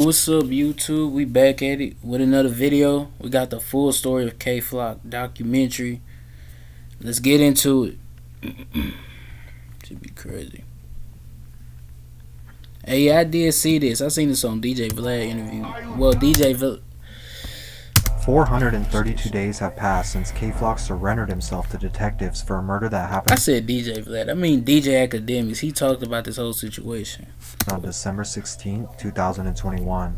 What's up, YouTube? We back at it with another video. We got the full story of K Flock documentary. Let's get into it. Should be crazy. Hey, yeah, I did see this. I seen this on DJ Vlad interview. Well, DJ Vlad. 432 days have passed since K Flock surrendered himself to detectives for a murder that happened. I said DJ Vlad. I mean DJ Academics. He talked about this whole situation On December 16, 2021,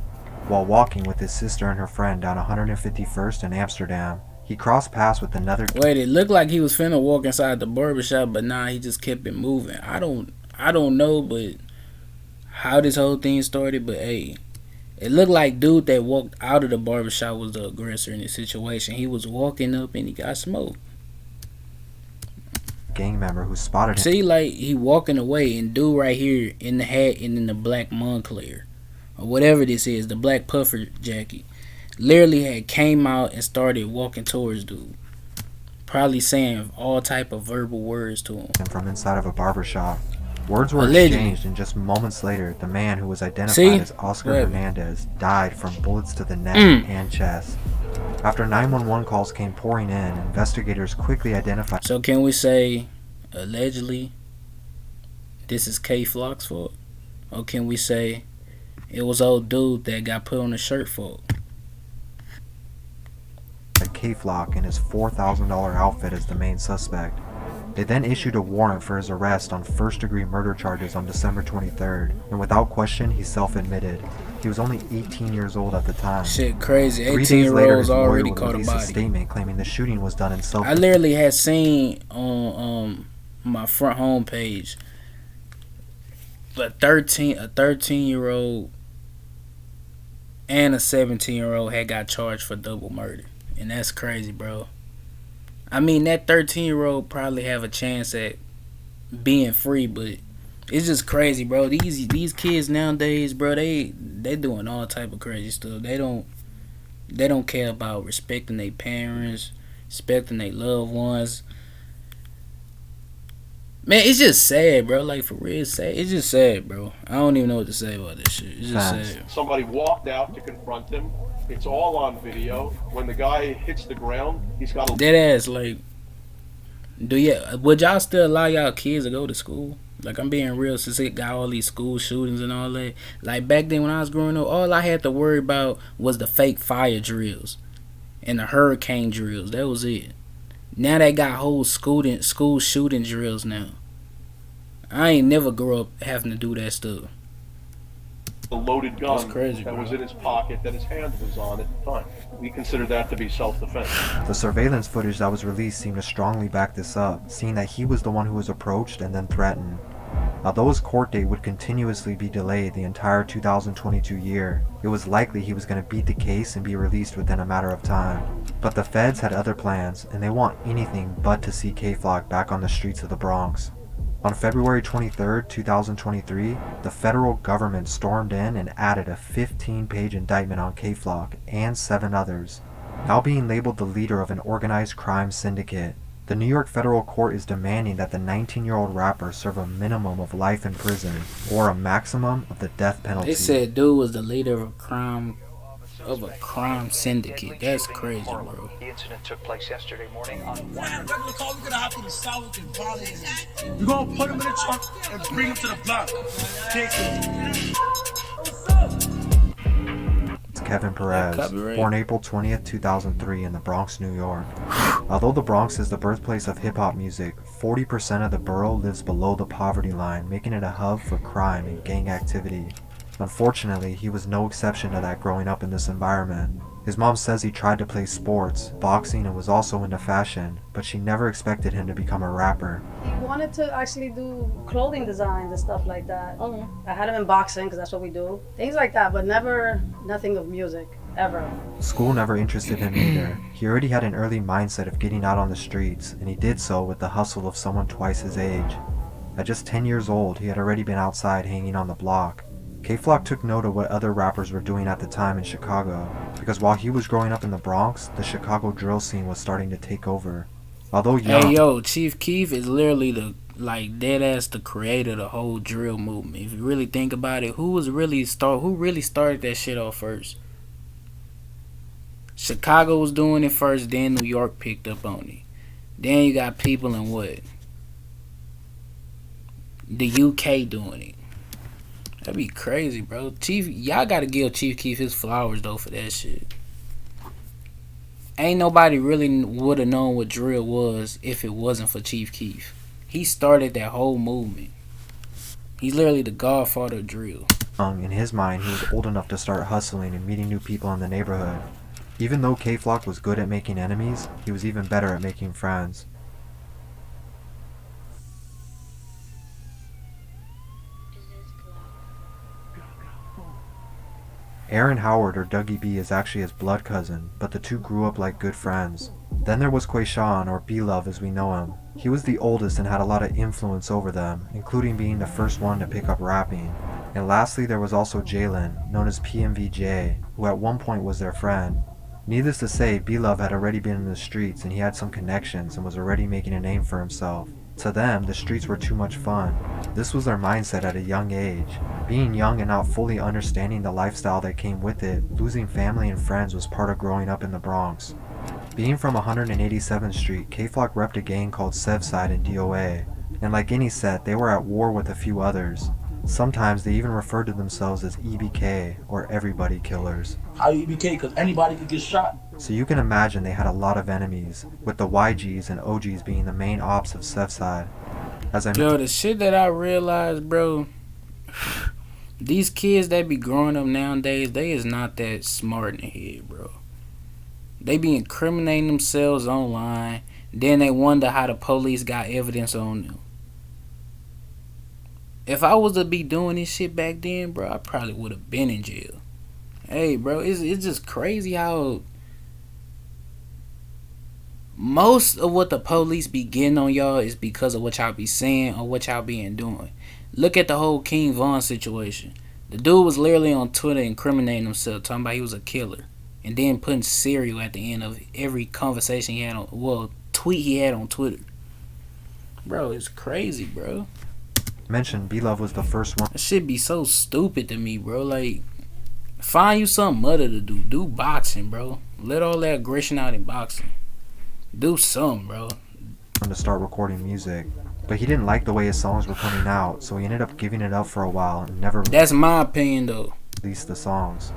while walking with his sister and her friend down 151st in Amsterdam. He crossed paths with another. Wait, it looked like he was finna walk inside the barbershop, but nah, he just kept it moving. I don't know, but how this whole thing started, but hey, it looked like dude that walked out of the barbershop was the aggressor in this situation. He was walking up and he got smoked. Gang member who spotted him. See, like he walking away, and dude right here in the hat and in the black Moncler or whatever this is, the black puffer jacket, literally had came out and started walking towards dude, probably saying all type of verbal words to him From inside of a barbershop. Words were allegedly exchanged, and just moments later, the man who was identified as Oscar Hernandez died from bullets to the neck and chest. After 911 calls came pouring in, investigators quickly identified. So can we say, allegedly, this is K Flock's fault? Or can we say it was old dude that got put on the shirt fault? K Flock in his $4,000 outfit as the main suspect. They then issued a warrant for his arrest on first-degree murder charges on December 23rd, and without question, he self-admitted. He was only 18 years old at the time. Shit, crazy. 3 days later, his lawyer already would caught a release a body. statement claiming the shooting was done in self. I literally had seen on my front home page a 13-year-old and a 17-year-old had got charged for double murder, and that's crazy, bro. I mean, that 13-year-old probably have a chance at being free, but it's just crazy, bro. These kids nowadays, bro, they doing all type of crazy stuff. They don't care about respecting their parents, respecting their loved ones. Man, it's just sad, bro. Like, for real, it's sad. It's just sad, bro. I don't even know what to say about this shit. It's just sad. Somebody walked out to confront him. It's all on video. When the guy hits the ground, he's got a dead ass. Like, would y'all still allow y'all kids to go to school? Like, I'm being real, since it got all these school shootings and all that. Like, back then when I was growing up, all I had to worry about was the fake fire drills and the hurricane drills. That was it. Now they got whole school shooting drills now. I ain't never grew up having to do that stuff. loaded gun crazy, that bro. was in his pocket that his hand was on at the time. We consider that to be self-defense. The surveillance footage that was released seemed to strongly back this up, seeing that he was the one who was approached and then threatened. Although his court date would continuously be delayed the entire 2022 year, it was likely he was going to beat the case and be released within a matter of time. But the feds had other plans, and they want anything but to see K Flock back on the streets of the Bronx. On February 23, 2023, the federal government stormed in and added a 15-page indictment on K Flock and 7 others, now being labeled the leader of an organized crime syndicate. The New York federal court is demanding that the 19-year-old rapper serve a minimum of life in prison or a maximum of the death penalty. They said dude was the leader of a crime syndicate. That's crazy, bro. The incident took place yesterday morning on We're gonna hop in the south and follow him. We're gonna put him in the truck and bring him to the block. It's Kevin Perez, copyright. born April 20th, 2003 in the Bronx, New York. Although the Bronx is the birthplace of hip-hop music, 40% of the borough lives below the poverty line, making it a hub for crime and gang activity. Unfortunately, he was no exception to that growing up in this environment. His mom says he tried to play sports, boxing, and was also into fashion, but she never expected him to become a rapper. He wanted to actually do clothing designs and stuff like that. I had him in boxing because that's what we do. Things like that, but nothing of music, ever. School never interested him either. He already had an early mindset of getting out on the streets, and he did so with the hustle of someone twice his age. At just 10 years old, he had already been outside hanging on the block. K Flock took note of what other rappers were doing at the time in Chicago, because while he was growing up in the Bronx, the Chicago drill scene was starting to take over. Although young, Hey yo, Chief Keef is literally like dead ass the creator of the whole drill movement. If you really think about it, who really started that shit off first? Chicago was doing it first, then New York picked up on it. Then you got people in what? The UK doing it. That'd be crazy, bro. Chief, y'all gotta give Chief Keef his flowers though for that shit. Ain't nobody really would have known what drill was if it wasn't for Chief Keef. He started that whole movement. He's literally the godfather of drill. In his mind, he was old enough to start hustling and meeting new people in the neighborhood. Even though K-Flock was good at making enemies, he was even better at making friends. Aaron Howard, or Dougie B, is actually his blood cousin, but the two grew up like good friends. Then there was Quayshawn, or B-Love as we know him. He was the oldest and had a lot of influence over them, including being the first one to pick up rapping. And lastly, there was also Jalen, known as PMVJ, who at one point was their friend. Needless to say, B-Love had already been in the streets and he had some connections and was already making a name for himself. To them, the streets were too much fun. This was their mindset at a young age. Being young and not fully understanding the lifestyle that came with it, losing family and friends was part of growing up in the Bronx. Being from 187th Street, K-Flock repped a gang called Sevside in DOA, and like any set, they were at war with a few others. Sometimes they even referred to themselves as EBK, or Everybody Killers. How EBK? Because anybody could get shot. So you can imagine they had a lot of enemies, with the YGs and OGs being the main ops of Sevside. Yo, the shit that I realized, bro, these kids that be growing up nowadays, they is not that smart in the head, bro. They be incriminating themselves online, then they wonder how the police got evidence on them. If I was to be doing this shit back then, bro, I probably would have been in jail. Hey, bro, it's just crazy how most of what the police be getting on y'all is because of what y'all be saying or what y'all being doing. Look at the whole King Von situation. The dude was literally on Twitter incriminating himself, talking about he was a killer, and then putting cereal at the end of every conversation he had on, tweet he had on Twitter. Bro, it's crazy, bro. Mentioned B-Love was the first one. That shit be so stupid to me, bro. Like, find you something other to do. Do boxing, bro. Let all that aggression out in boxing. Do something, bro. To start recording music, but he didn't like the way his songs were coming out, so he ended up giving it up for a while and never That's my opinion, though. released the songs.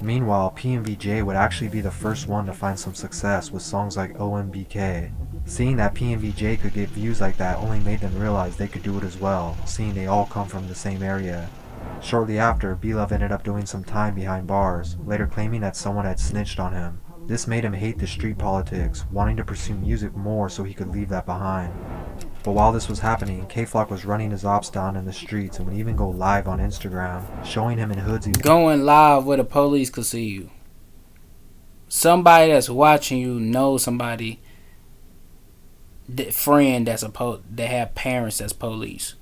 Meanwhile, PMVJ would actually be the first one to find some success with songs like OMBK. Seeing that PMVJ could get views like that only made them realize they could do it as well, seeing they all come from the same area. Shortly after, B-Love ended up doing some time behind bars, later claiming that someone had snitched on him. This made him hate the street politics, wanting to pursue music more so he could leave that behind. But while this was happening, K-Flock was running his ops down in the streets and would even go live on Instagram, showing him in hoods he was going live where the police could see you. Somebody that's watching you knows somebody, friend that have parents that's police,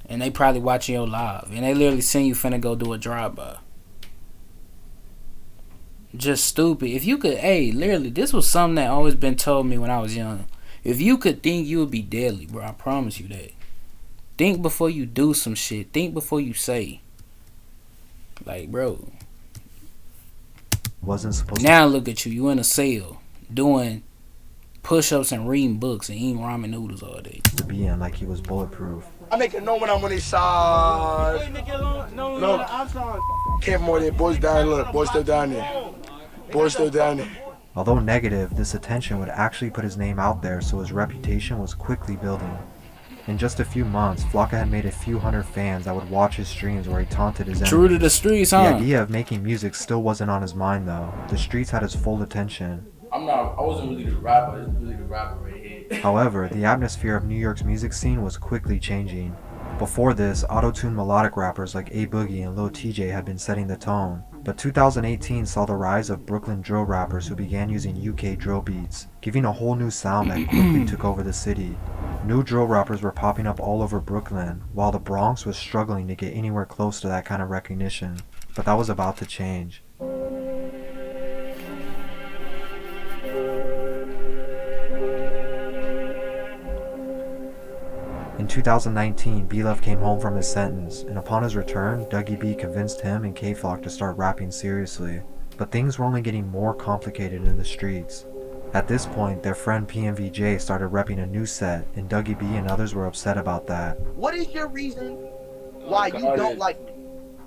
and they probably watching your live, and they literally seen you finna go do a drive-by. Just stupid. If you could, literally, this was something that always been told me when I was young. If you could think, you would be deadly, bro. I promise you that. Think before you do some shit. Think before you say. Like, bro. wasn't supposed now look at you. You in a cell doing push-ups and reading books and eating ramen noodles all day. to be in, like he was bulletproof. I make it know when I'm on his side. Look, can't more than boys down. Look, boys still down there. Boys still down there. Although negative, this attention would actually put his name out there, so his reputation was quickly building. In just a few months, Flocka had made a few hundred fans that would watch his streams where he taunted his enemies. True to the streets, The huh? idea of making music still wasn't on his mind though. The streets had his full attention. I wasn't really the rapper, I was really the rapper right here. However, the atmosphere of New York's music scene was quickly changing. Before this, auto-tuned melodic rappers like A Boogie and Lil TJ had been setting the tone. But 2018 saw the rise of Brooklyn drill rappers who began using UK drill beats, giving a whole new sound that quickly took over the city. New drill rappers were popping up all over Brooklyn, while the Bronx was struggling to get anywhere close to that kind of recognition. But that was about to change. In In 2019, B-Love came home from his sentence, and upon his return, Dougie B convinced him and K-Flock to start rapping seriously. But things were only getting more complicated in the streets. At this point, their friend PMVJ started repping a new set, and Dougie B and others were upset about that. What is your reason why you don't like me?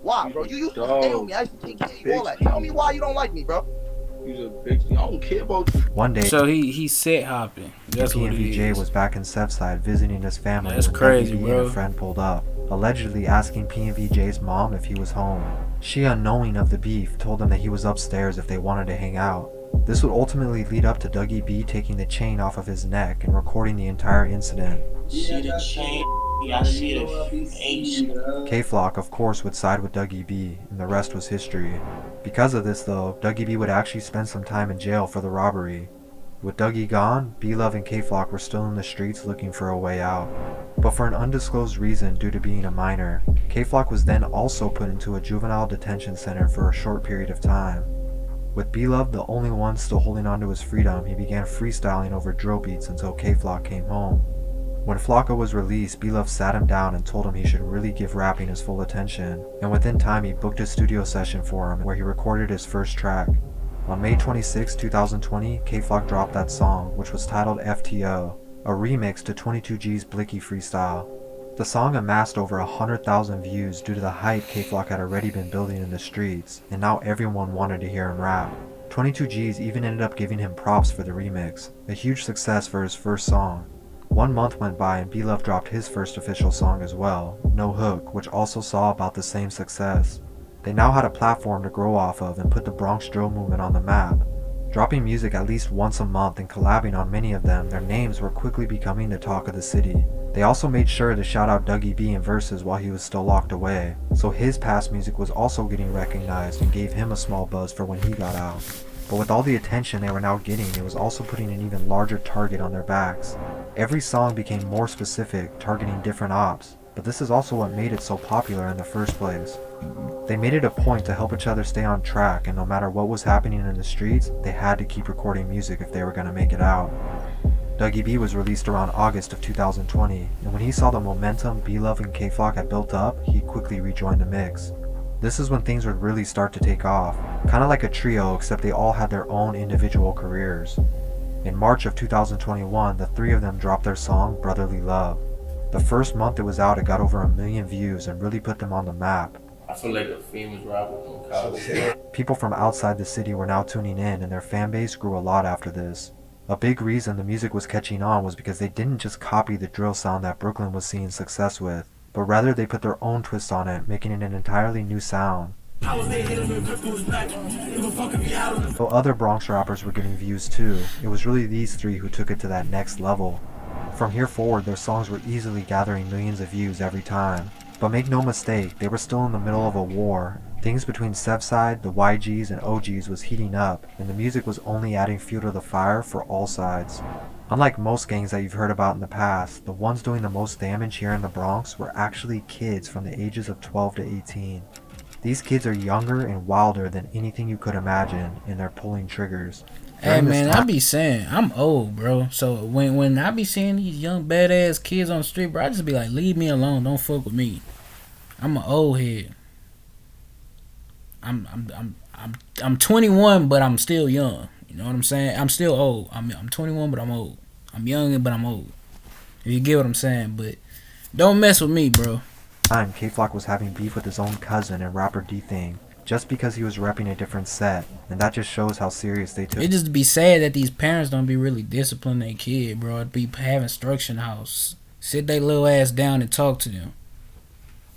Why, bro? You used to stay on me. I used to take care of you, all that. Tell me why you don't like me, bro. He's a big thing. I don't care about you. One day, So he's set hopping. That's what he PMVJ is. was back in Southside visiting his family That's when crazy, Dougie B bro. and a friend pulled up, allegedly asking PMVJ's mom if he was home. She, unknowing of the beef, told them that he was upstairs if they wanted to hang out. This would ultimately lead up to Dougie B taking the chain off of his neck and recording the entire incident. See the chain, I see the face. K-Flock, of course, would side with Dougie B, and the rest was history. Because of this, though, Dougie B would actually spend some time in jail for the robbery. With Dougie gone, B-Love and K-Flock were still in the streets looking for a way out. But for an undisclosed reason due to being a minor, K-Flock was then also put into a juvenile detention center for a short period of time. With B-Love the only one still holding on to his freedom, he began freestyling over drill beats until K-Flock came home. When Flocka was released, B-Love sat him down and told him he should really give rapping his full attention, and within time he booked a studio session for him where he recorded his first track. On May 26, 2020, K-Flock dropped that song, which was titled FTO, a remix to 22G's Blicky freestyle. The song amassed over 100,000 views due to the hype K-Flock had already been building in the streets, and now everyone wanted to hear him rap. 22G's even ended up giving him props for the remix, a huge success for his first song. 1 month went by and B-Love dropped his first official song as well, No Hook, which also saw about the same success. They now had a platform to grow off of and put the Bronx drill movement on the map. Dropping music at least once a month and collabing on many of them, their names were quickly becoming the talk of the city. They also made sure to shout out Dougie B in verses while he was still locked away, so his past music was also getting recognized and gave him a small buzz for when he got out. But with all the attention they were now getting, it was also putting an even larger target on their backs. Every song became more specific, targeting different ops, but this is also what made it so popular in the first place. They made it a point to help each other stay on track, and no matter what was happening in the streets, they had to keep recording music if they were going to make it out. Dougie B was released around August of 2020, and when he saw the momentum B-Love and K-Flock had built up, he quickly rejoined the mix. This is when things would really start to take off, kinda like a trio except they all had their own individual careers. In March of 2021, the three of them dropped their song, Brotherly Love. The first month it was out, it got over 1 million views and really put them on the map. I feel like a famous rapper from college. People from outside the city were now tuning in, and their fan base grew a lot after this. A big reason the music was catching on was because they didn't just copy the drill sound that Brooklyn was seeing success with, but rather they put their own twist on it, making it an entirely new sound. Though other Bronx rappers were getting views too, it was really these three who took it to that next level. From here forward, their songs were easily gathering millions of views every time. But make no mistake, they were still in the middle of a war. Things between Sevside, the YGs, and OGs was heating up, and the music was only adding fuel to the fire for all sides. Unlike most gangs that you've heard about in the past, the ones doing the most damage here in the Bronx were actually kids from the ages of 12 to 18. These kids are younger and wilder than anything you could imagine, and they're pulling triggers. Hey man, I be saying, I'm old, bro. So when I be seeing these young badass kids on the street, bro, I just be like, leave me alone, don't fuck with me. I'm an old head. I'm 21, but I'm still young. You know what I'm saying? I'm still old. I'm 21, but I'm old. I'm young, but I'm old. If you get what I'm saying, but don't mess with me, bro. K-Flock was having beef with his own cousin and rapper D-Thing, just because he was repping a different set, and that just shows how serious they took it. It just be sad that these parents don't be really disciplining their kid, bro. It be having instruction house. Sit their little ass down and talk to them.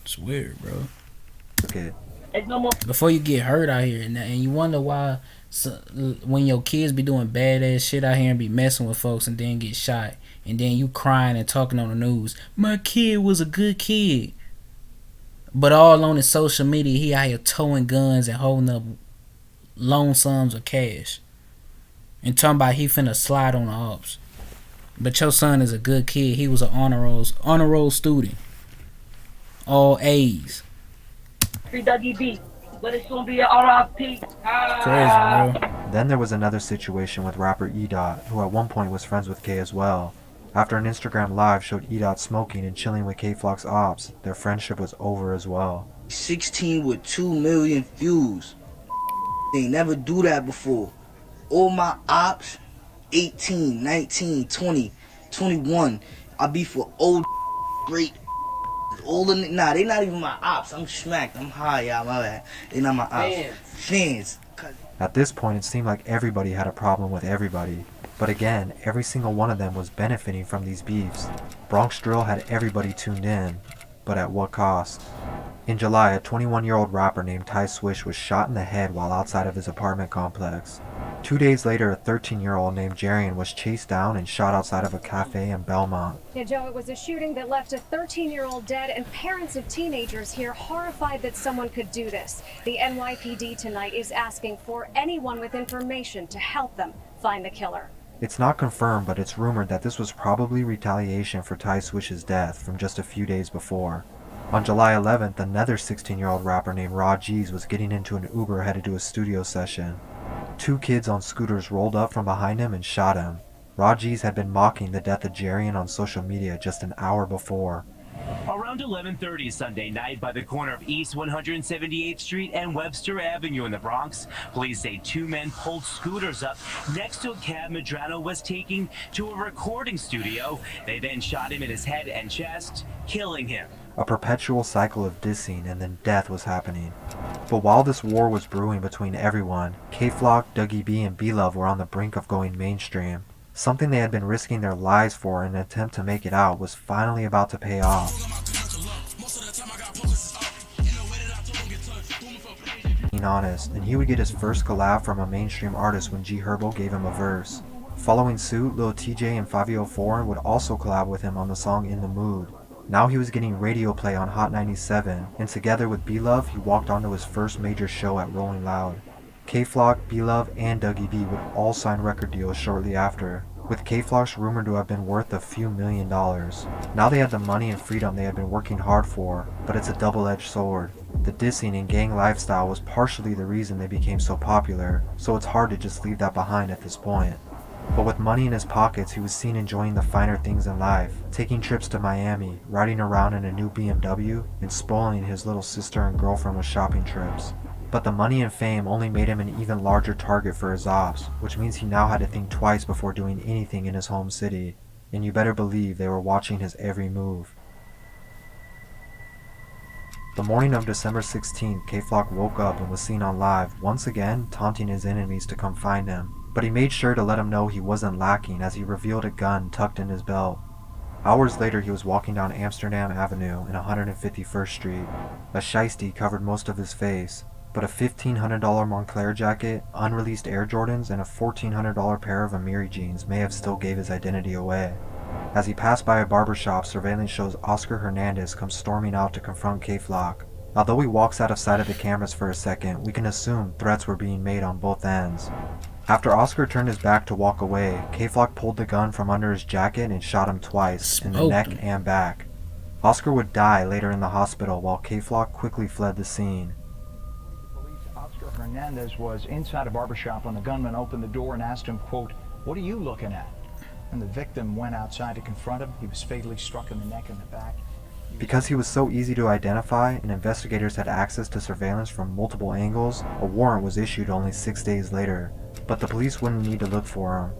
It's weird, bro. Okay. Before you get hurt out here, and you wonder why when your kids be doing badass shit out here and be messing with folks and then get shot, and then you crying and talking on the news, my kid was a good kid. But all on his social media, he out here towing guns and holding up loan sums of cash. And talking about he finna slide on the ops. But your son is a good kid. He was an honor roll student. All A's. Free Dougie B, but it's gonna be an RIP. Crazy, bro. Then there was another situation with rapper E-Dot, who at one point was friends with K as well. After an Instagram live showed E-Dot smoking and chilling with K-Flock's ops, their friendship was over as well. 16 with 2 million views. They never do that before. All my ops, 18, 19, 20, 21. I be for old great. All the nah, they not even my ops. I'm smacked. I'm high, y'all. My bad. They not my ops. Fans. At this point, it seemed like everybody had a problem with everybody. But again, every single one of them was benefiting from these beefs. Bronx Drill had everybody tuned in, but at what cost? In July, a 21-year-old rapper named Ty Swish was shot in the head while outside of his apartment complex. 2 days later, a 13-year-old named Jarian was chased down and shot outside of a cafe in Belmont. Yeah, Joe, it was a shooting that left a 13-year-old dead, and parents of teenagers here horrified that someone could do this. The NYPD tonight is asking for anyone with information to help them find the killer. It's not confirmed, but it's rumored that this was probably retaliation for Ty Swish's death from just a few days before. On July 11th, another 16-year-old rapper named Raw G's was getting into an Uber headed to a studio session. 2 kids on scooters rolled up from behind him and shot him. Raw G's had been mocking the death of Jarian on social media just an hour before. Around 11:30 Sunday night by the corner of East 178th Street and Webster Avenue in the Bronx, police say 2 men pulled scooters up next to a cab Medrano was taking to a recording studio. They then shot him in his head and chest, killing him. A perpetual cycle of dissing and then death was happening. But while this war was brewing between everyone, K-Flock, Dougie B, and B-Love were on the brink of going mainstream. Something they had been risking their lives for in an attempt to make it out was finally about to pay off. Being honest, and he would get his first collab from a mainstream artist when G Herbo gave him a verse. Following suit, Lil TJ and 504 would also collab with him on the song In the Mood. Now he was getting radio play on Hot 97, and together with B-Love, he walked onto his first major show at Rolling Loud. K-Flock, B-Love, and Dougie B would all sign record deals shortly after, with K-Flock's rumored to have been worth a few $1 million. Now they had the money and freedom they had been working hard for, but it's a double-edged sword. The dissing and gang lifestyle was partially the reason they became so popular, so it's hard to just leave that behind at this point. But with money in his pockets, he was seen enjoying the finer things in life, taking trips to Miami, riding around in a new BMW, and spoiling his little sister and girlfriend with shopping trips. But the money and fame only made him an even larger target for his ops, which means he now had to think twice before doing anything in his home city. And you better believe they were watching his every move. The morning of December 16th, K-Flock woke up and was seen on live, once again taunting his enemies to come find him. But he made sure to let him know he wasn't lacking as he revealed a gun tucked in his belt. Hours later, he was walking down Amsterdam Avenue in 151st Street. A shiesty covered most of his face, but a $1,500 Moncler jacket, unreleased Air Jordans, and a $1,400 pair of Amiri jeans may have still gave his identity away. As he passed by a barbershop, surveillance shows Oscar Hernandez come storming out to confront K-Flock. Although he walks out of sight of the cameras for a second, we can assume threats were being made on both ends. After Oscar turned his back to walk away, K-Flock pulled the gun from under his jacket and shot him twice, in the neck and back. Oscar would die later in the hospital while K-Flock quickly fled the scene. Oscar Hernandez was inside a barbershop when the gunman opened the door and asked him, quote, "What are you looking at?" And the victim went outside to confront him. He was fatally struck in the neck and the back. Because he was so easy to identify and investigators had access to surveillance from multiple angles, a warrant was issued only 6 days later. But the police wouldn't need to look for him.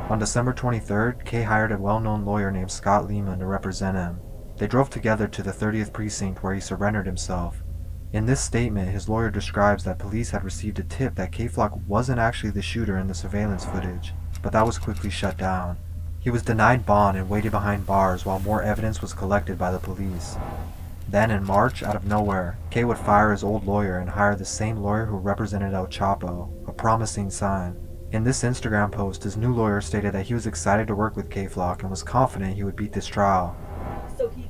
On December 23rd, Kay hired a well-known lawyer named Scott Lehman to represent him. They drove together to the 30th precinct where he surrendered himself. In this statement, his lawyer describes that police had received a tip that K-Flock wasn't actually the shooter in the surveillance footage, but that was quickly shut down. He was denied bond and waited behind bars while more evidence was collected by the police. Then in March, out of nowhere, Kay would fire his old lawyer and hire the same lawyer who represented El Chapo, a promising sign. In this Instagram post, his new lawyer stated that he was excited to work with K-Flock and was confident he would beat this trial. So he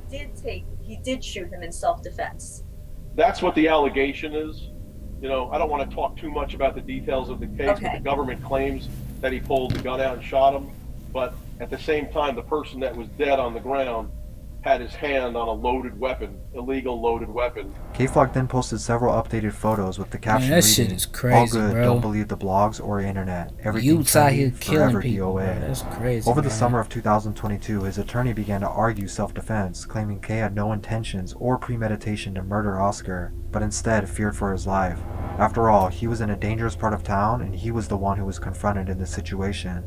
did shoot him in self-defense. That's what the allegation is. You know, I don't want to talk too much about the details of the case, but the government claims that he pulled the gun out and shot him. But at the same time, the person that was dead on the ground had his hand on a loaded weapon, illegal loaded weapon. K-Flock then posted several updated photos with the caption that shit reading, is crazy, "All good, bro. don't believe the blogs or internet. Everything Youths out here trendy, killing forever people, DOA." bro. That's crazy, Over the man. summer of 2022, his attorney began to argue self-defense, claiming K had no intentions or premeditation to murder Oscar, but instead feared for his life. After all, he was in a dangerous part of town, and he was the one who was confronted in this situation.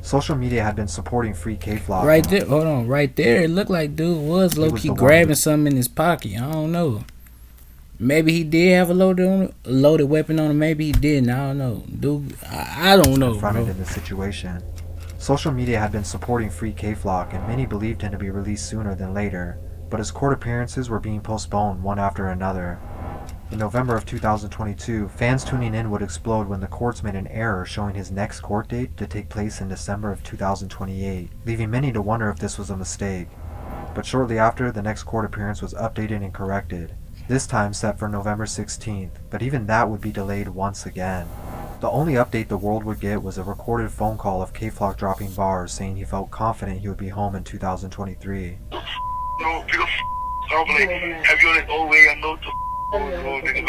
Social media had been supporting Free K-Flock. Right there, hold on, right there, it looked like dude was low-key grabbing something in his pocket. I don't know. Maybe he did have a loaded weapon on him. Maybe he didn't. I don't know. Dude, I don't know, confronted bro. in this situation. Social media had been supporting Free K-Flock, and many believed him to be released sooner than later, but his court appearances were being postponed one after another. In November of 2022, fans tuning in would explode when the courts made an error showing his next court date to take place in December of 2028, leaving many to wonder if this was a mistake. But shortly after, the next court appearance was updated and corrected, this time set for November 16th, but even that would be delayed once again. The only update the world would get was a recorded phone call of K-Flock dropping bars saying he felt confident he would be home in 2023. No, pick up. I'm like, have you on it? Oh, wait, I know. Oh, nigga,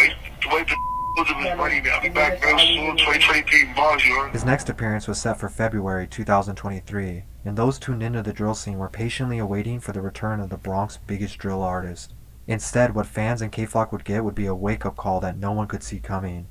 wait to his money, man. I'll be back real soon. 2023 bars, you heard? His next appearance was set for February 2023, and those tuned into the drill scene were patiently awaiting for the return of the Bronx's biggest drill artist. Instead, what fans and K-Flock would get would be a wake-up call that no one could see coming.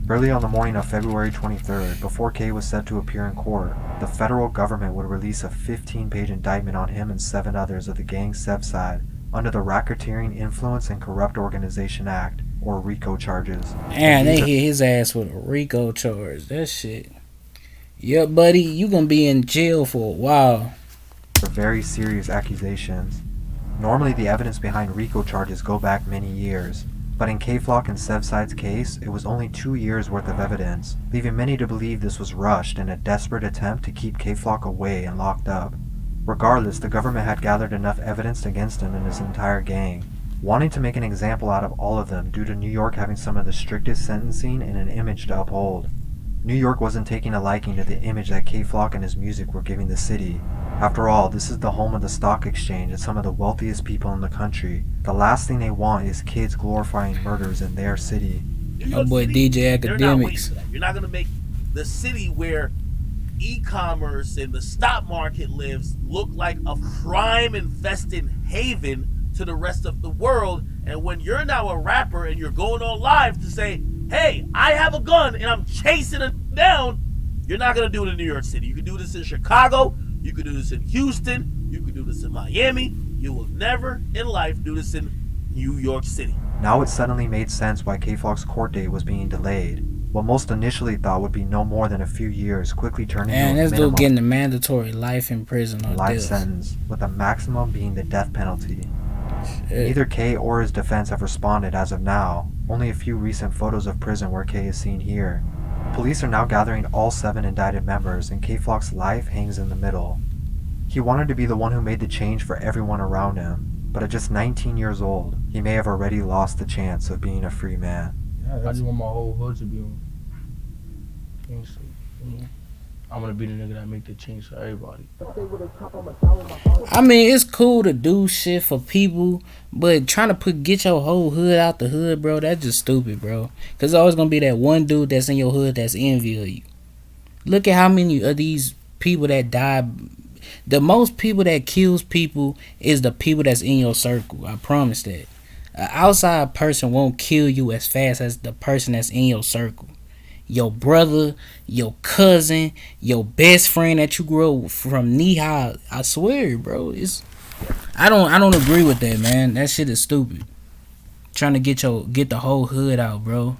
Early on the morning of February 23rd, before K was set to appear in court, the federal government would release a 15-page indictment on him and 7 others of the gang Sevside under the Racketeering Influence and Corrupt Organization Act, or RICO charges. And they hit his ass with a RICO charge. That shit. Yeah, buddy, you gonna be in jail for a while. For very serious accusations. Normally the evidence behind RICO charges go back many years, but in K-Flock and Sevside's case, it was only 2 years worth of evidence, leaving many to believe this was rushed in a desperate attempt to keep K-Flock away and locked up. Regardless, the government had gathered enough evidence against him and his entire gang, wanting to make an example out of all of them due to New York having some of the strictest sentencing and an image to uphold. New York wasn't taking a liking to the image that K-Flock and his music were giving the city. After all, this is the home of the stock exchange and some of the wealthiest people in the country. The last thing they want is kids glorifying murders in their city. My boy DJ Academics. You're not going to make the city where e-commerce and the stock market lives look like a crime-infested haven to the rest of the world. And when you're now a rapper and you're going on live to say, hey, I have a gun and I'm chasing it down, you're not going to do it in New York City. You can do this in Chicago. You can do this in Houston. You can do this in Miami. You will never in life do this in New York City. Now it suddenly made sense why K-Flock's court date was being delayed. What most initially thought would be no more than a few years quickly turned into a this minimum dude getting a mandatory life in prison or life death. sentence, with the maximum being the death penalty. Shit. Neither K or his defense have responded as of now, only a few recent photos of prison where K is seen here. Police are now gathering all 7 indicted members, and K-Flock's life hangs in the middle. He wanted to be the one who made the change for everyone around him, but at just 19 years old, he may have already lost the chance of being a free man. Yeah, I just want my whole hood to be on. I'm gonna be the nigga that make the change for everybody. I mean, it's cool to do shit for people, but trying to get your whole hood out the hood, bro, that's just stupid, bro. Cause there's always gonna be that one dude that's in your hood that's envy of you. Look at how many of these people that die. The most people that kills people is the people that's in your circle. I promise that. An outside person won't kill you as fast as the person that's in your circle. Your brother, your cousin, your best friend that you grew up from knee high. I swear, bro. I don't agree with that, man. That shit is stupid. Trying to get the whole hood out, bro.